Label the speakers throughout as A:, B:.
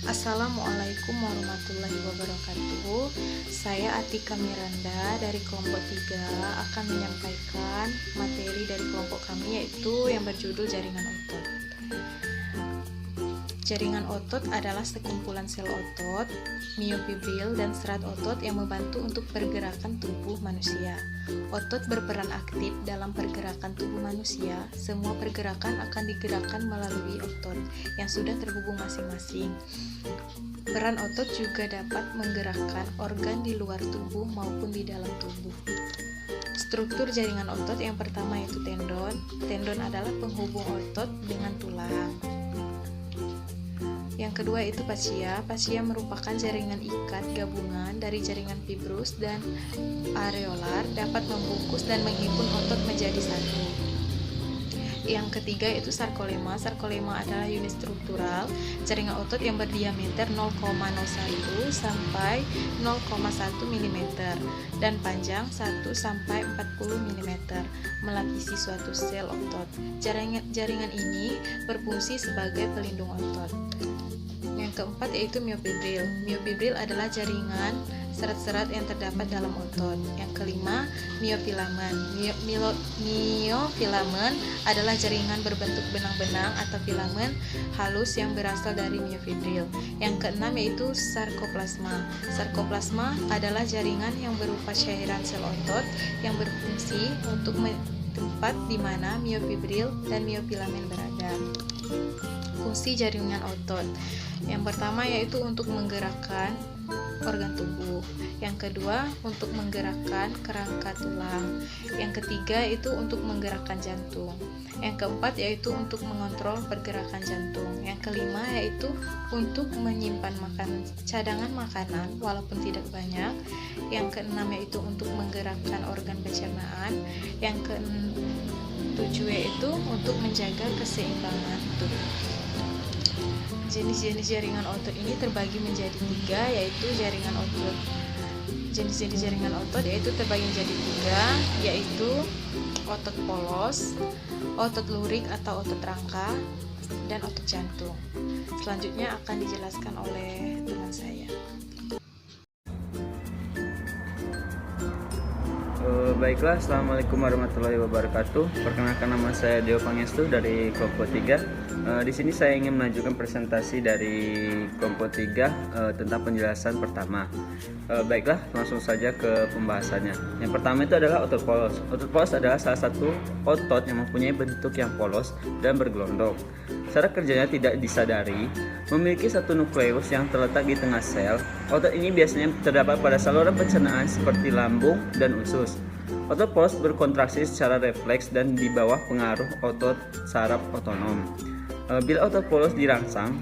A: Assalamualaikum warahmatullahi wabarakatuh. Saya Atika Miranda dari kelompok 3 akan menyampaikan materi dari kelompok kami, yaitu yang berjudul jaringan otot. Jaringan otot adalah sekumpulan sel otot, miofibril, dan serat otot yang membantu untuk pergerakan tubuh manusia. Otot berperan aktif dalam pergerakan tubuh manusia. Semua pergerakan akan digerakkan melalui otot yang sudah terhubung masing-masing. Peran otot juga dapat menggerakkan organ di luar tubuh maupun di dalam tubuh. Struktur jaringan otot yang pertama yaitu tendon. Tendon adalah penghubung otot dengan tulang. Yang kedua itu fascia. Fascia merupakan jaringan ikat gabungan dari jaringan fibrus dan areolar, dapat membungkus dan menghimpun otot menjadi satu. Yang ketiga itu sarkolema. Sarkolema adalah unit struktural jaringan otot yang berdiameter 0,01 sampai 0,1 mm dan panjang 1 sampai 40 mm, melapisi suatu sel otot. Jaringan ini berfungsi sebagai pelindung otot. Yang keempat yaitu miofibril. Miofibril adalah jaringan serat-serat yang terdapat dalam otot. Yang kelima, miofilamen. Miofilamen adalah jaringan berbentuk benang-benang atau filamen halus yang berasal dari miofibril. Yang keenam yaitu sarkoplasma. Sarkoplasma adalah jaringan yang berupa cairan sel otot yang berfungsi untuk tempat di mana miofibril dan miofilamen berada. Fungsi jaringan otot yang pertama yaitu untuk menggerakkan organ tubuh. Yang kedua untuk menggerakkan kerangka tulang. Yang ketiga itu untuk menggerakkan jantung. Yang keempat yaitu untuk mengontrol pergerakan jantung. Yang kelima yaitu untuk menyimpan cadangan makanan walaupun tidak banyak. Yang keenam yaitu untuk menggerakkan organ pencernaan. Yang ketujuh yaitu untuk menjaga keseimbangan tubuh. Jenis-jenis jaringan otot ini terbagi menjadi 3, yaitu jaringan otot. Jenis-jenis jaringan otot yaitu terbagi menjadi 3, yaitu otot polos, otot lurik atau otot rangka, dan otot jantung. Selanjutnya akan dijelaskan oleh teman saya.
B: Baiklah, Assalamualaikum warahmatullahi wabarakatuh. Perkenalkan, nama saya Deo Pangestu dari kelompok 3. Di sini saya ingin menunjukkan presentasi dari kelompok 3 tentang penjelasan pertama. Baiklah, langsung saja ke pembahasannya. Yang pertama itu adalah otot polos. Otot polos adalah salah satu otot yang mempunyai bentuk yang polos dan bergelondong. Cara kerjanya tidak disadari, memiliki satu nukleus yang terletak di tengah sel. Otot ini biasanya terdapat pada saluran pencernaan seperti lambung dan usus. Otot polos berkontraksi secara refleks dan di bawah pengaruh otot saraf otonom. Bila otot polos dirangsang,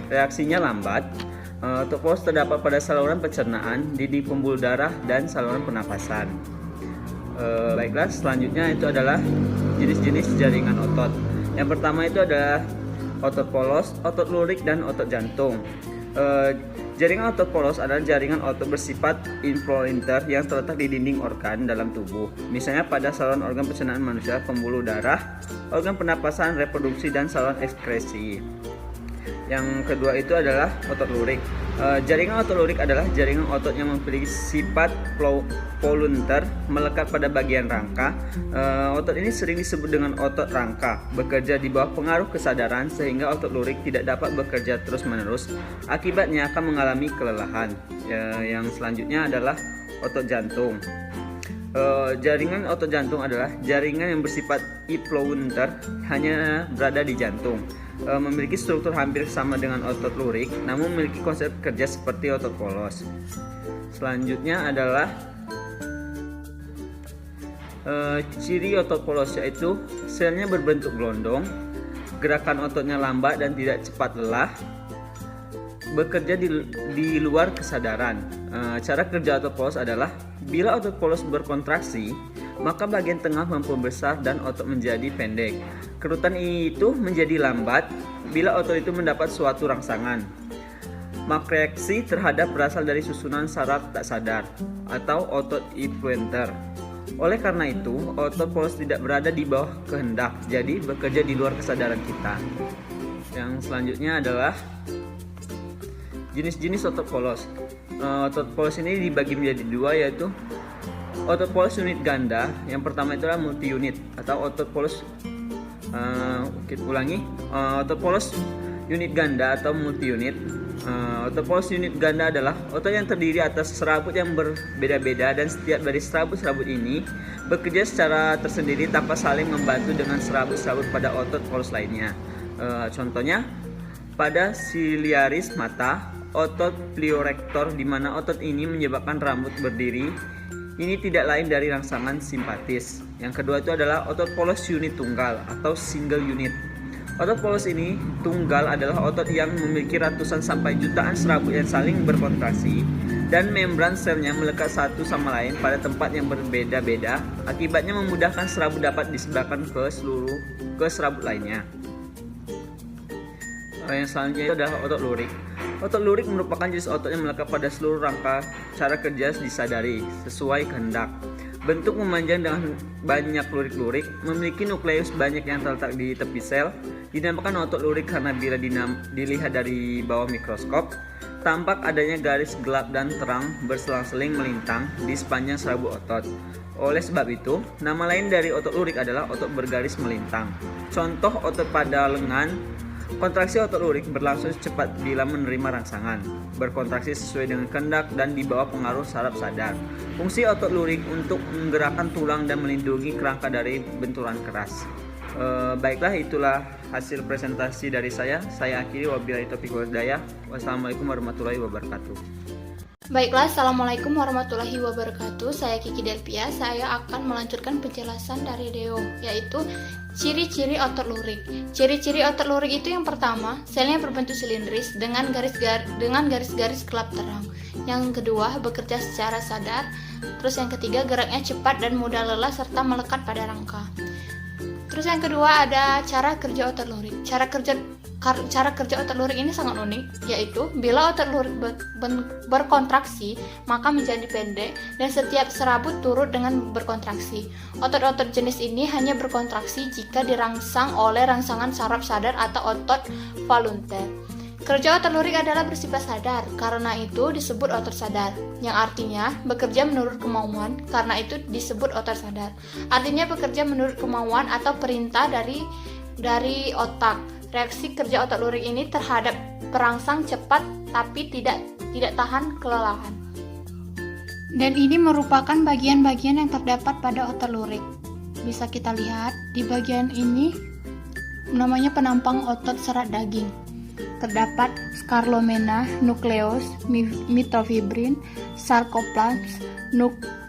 B: reaksinya lambat. Otot polos terdapat pada saluran pencernaan, dinding pembuluh darah, dan saluran pernapasan. Baiklah, selanjutnya itu adalah jenis-jenis jaringan otot. Yang pertama itu adalah otot polos, otot lurik, dan otot jantung. Jaringan otot polos adalah jaringan otot bersifat involuntar yang terletak di dinding organ dalam tubuh, misalnya pada saluran organ pencernaan manusia, pembuluh darah, organ pernapasan, reproduksi, dan saluran ekskresi. Yang kedua itu adalah otot lurik. Jaringan otot lurik adalah jaringan otot yang memiliki sifat voluntar, melekat pada bagian rangka. Otot ini sering disebut dengan otot rangka, bekerja di bawah pengaruh kesadaran sehingga otot lurik tidak dapat bekerja terus-menerus. Akibatnya akan mengalami kelelahan. Yang selanjutnya adalah otot jantung. Jaringan otot jantung adalah jaringan yang bersifat involuntar, hanya berada di jantung. Memiliki struktur hampir sama dengan otot lurik, namun memiliki konsep kerja seperti otot polos. Selanjutnya adalah ciri otot polos, yaitu selnya berbentuk gelondong, gerakan ototnya lambat dan tidak cepat lelah, bekerja di luar kesadaran. Cara kerja otot polos adalah bila otot polos berkontraksi, maka bagian tengah memperbesar dan otot menjadi pendek. Kerutan itu menjadi lambat bila otot itu mendapat suatu rangsangan. Makreaksi terhadap berasal dari susunan saraf tak sadar atau otot influenter. Oleh karena itu, otot polos tidak berada di bawah kehendak, jadi bekerja di luar kesadaran kita. Yang selanjutnya adalah Jenis-jenis otot polos. Otot polos ini dibagi menjadi dua, yaitu otot polos unit ganda. Yang pertama itu adalah multi unit atau otot polos otot polos unit ganda atau multi unit. Otot polos unit ganda adalah otot yang terdiri atas serabut yang berbeda-beda, dan setiap dari serabut-serabut ini bekerja secara tersendiri tanpa saling membantu dengan serabut-serabut pada otot polos lainnya. Contohnya pada siliaris mata, otot pliorektor, di mana otot ini menyebabkan rambut berdiri. Ini tidak lain dari rangsangan simpatis. Yang kedua itu adalah otot polos unit tunggal atau single unit. Otot polos ini tunggal adalah otot yang memiliki ratusan sampai jutaan serabut yang saling berkontraksi, dan membran selnya melekat satu sama lain pada tempat yang berbeda-beda. Akibatnya memudahkan serabut dapat disebarkan ke serabut lainnya. Yang selanjutnya itu adalah otot lurik. Otot lurik merupakan jenis otot yang melekat pada seluruh rangka. Cara kerja disadari sesuai kehendak. Bentuk memanjang dengan banyak lurik-lurik, memiliki nukleus banyak yang terletak di tepi sel. Dinamakan otot lurik karena bila dilihat dari bawah mikroskop, tampak adanya garis gelap dan terang berselang-seling melintang di sepanjang serabut otot. Oleh sebab itu, nama lain dari otot lurik adalah otot bergaris melintang. Contoh otot pada lengan. Kontraksi otot lurik berlangsung cepat bila menerima rangsangan, berkontraksi sesuai dengan kehendak dan di bawah pengaruh saraf sadar. Fungsi otot lurik untuk menggerakkan tulang dan melindungi kerangka dari benturan keras. Baiklah, itulah hasil presentasi dari saya. Saya akhiri, wabillahi taufiq wal hidayah. Wassalamualaikum warahmatullahi wabarakatuh.
C: Baiklah, Assalamualaikum warahmatullahi wabarakatuh. Saya Kiki Delpia. Saya akan melanjutkan penjelasan dari Deo, yaitu ciri-ciri otot lurik. Ciri-ciri otot lurik itu yang pertama, selnya berbentuk silindris dengan garis-garis gelap terang. Yang kedua, bekerja secara sadar. Terus yang ketiga, geraknya cepat dan mudah lelah serta melekat pada rangka. Terus yang kedua ada cara kerja otot lurik. Cara kerja otot lurik ini sangat unik, yaitu bila otot lurik berkontraksi maka menjadi pendek dan setiap serabut turut dengan berkontraksi. Otot-otot jenis ini hanya berkontraksi jika dirangsang oleh rangsangan saraf sadar atau otot volunteer. Kerja otot lurik adalah bersifat sadar, karena itu disebut otot sadar, yang artinya bekerja menurut kemauan, karena itu disebut otot sadar. Artinya bekerja menurut kemauan atau perintah dari otak. Reaksi kerja otot lurik ini terhadap perangsang cepat tapi tidak tahan kelelahan. Dan ini merupakan bagian-bagian yang terdapat pada otot lurik. Bisa kita lihat di bagian ini namanya penampang otot serat daging. Terdapat scarlomena, nucleus, mitofibrin, sarcoplasm,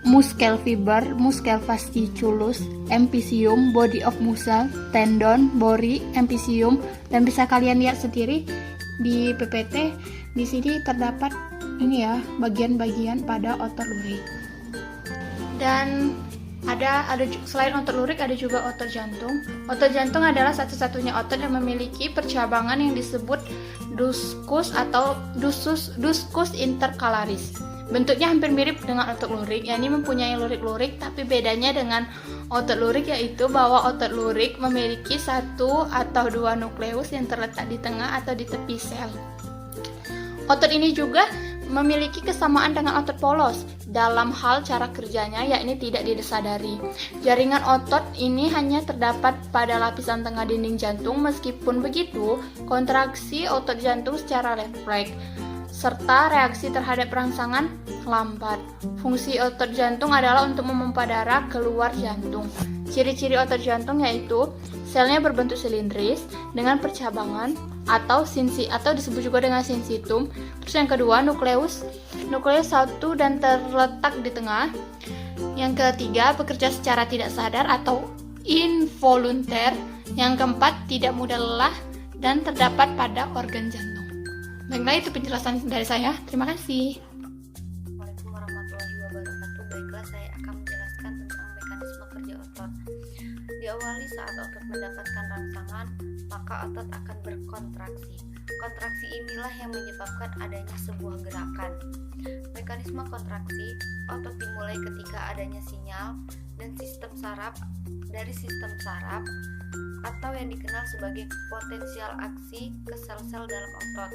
C: muscle fiber, muscle fasciculus, epiphyseum, body of muscle, tendon, bori, epiphyseum, dan bisa kalian lihat sendiri di PPT. Di sini terdapat ini ya, bagian-bagian pada otot lurik. Dan ada selain otot lurik ada juga otot jantung. Otot jantung adalah satu-satunya otot yang memiliki percabangan yang disebut duscus atau duscus intercalaris. Bentuknya hampir mirip dengan otot lurik, yakni mempunyai lurik-lurik, tapi bedanya dengan otot lurik yaitu bahwa otot lurik memiliki satu atau dua nukleus yang terletak di tengah atau di tepi sel. Otot ini juga memiliki kesamaan dengan otot polos dalam hal cara kerjanya, yakni tidak disadari. Jaringan otot ini hanya terdapat pada lapisan tengah dinding jantung. Meskipun begitu, kontraksi otot jantung secara refleks serta reaksi terhadap rangsangan lambat. Fungsi otot jantung adalah untuk memompa darah keluar jantung. Ciri-ciri otot jantung yaitu selnya berbentuk silindris dengan percabangan atau disebut juga dengan syncytium. Terus yang kedua nukleus satu dan terletak di tengah. Yang ketiga bekerja secara tidak sadar atau involunteer. Yang keempat tidak mudah lelah dan terdapat pada organ jantung. Baiklah, itu penjelasan dari saya. Terima kasih.
D: Assalamualaikum warahmatullahi wabarakatuh. Baiklah, saya akan menjelaskan tentang mekanisme kerja otot. Diawali saat otot mendapatkan rangsangan, maka otot akan berkontraksi. Kontraksi inilah yang menyebabkan adanya sebuah gerakan. Mekanisme kontraksi, otot dimulai ketika adanya sinyal dan sistem saraf atau yang dikenal sebagai potensial aksi ke sel-sel dalam otot.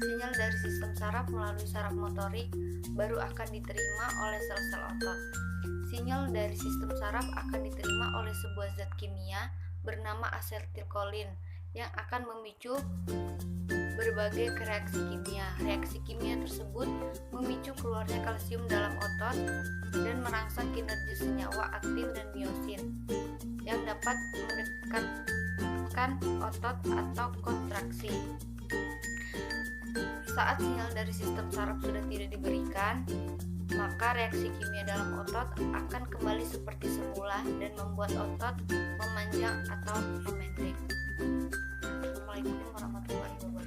D: Sinyal dari sistem saraf melalui saraf motorik baru akan diterima oleh sel-sel otot. Sinyal dari sistem saraf akan diterima oleh sebuah zat kimia bernama asetilkolin yang akan memicu berbagai reaksi kimia. Reaksi kimia tersebut memicu keluarnya kalsium dalam otot dan merangsang kinerja senyawa aktin dan miosin yang dapat mendekatkan otot atau kontraksi. Saat sinyal dari sistem saraf sudah tidak diberikan, maka reaksi kimia dalam otot akan kembali seperti semula dan membuat otot memanjang atau memendek. Assalamualaikum warahmatullahi wabarakatuh.